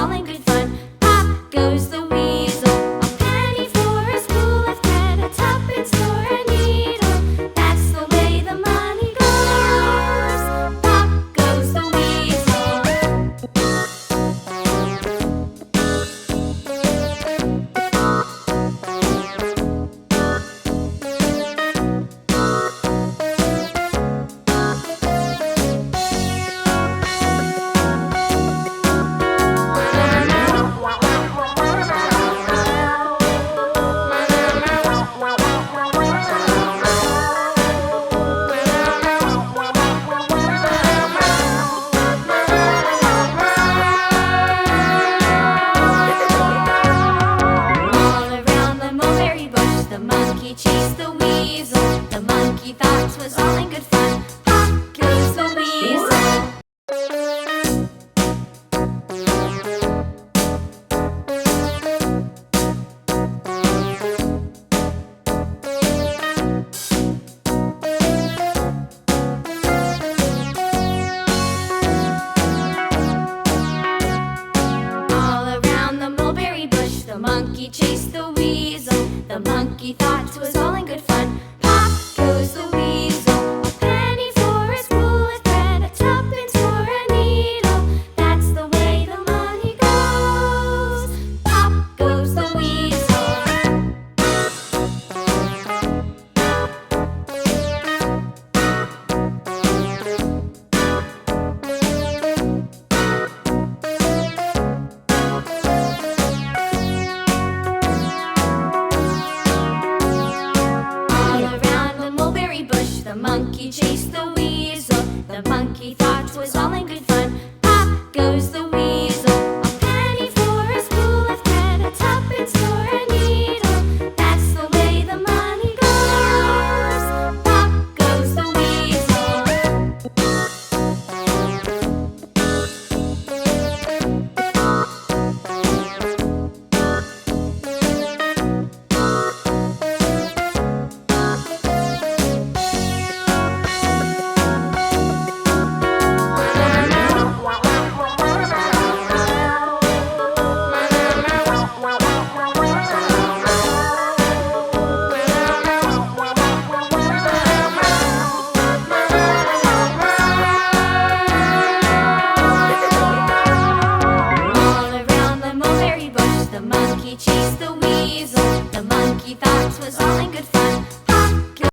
all in good fun. Pop goes the weasel, a penny for a spool of thread, a tuppence for a needle. That's the way the money goes. Pop goes the weasel. The monkey chased the weasel. The monkey thought 'twas all in good fun. Pop goes the weasel. All around the mulberry bush, the monkey chased the weasel. The monkey thought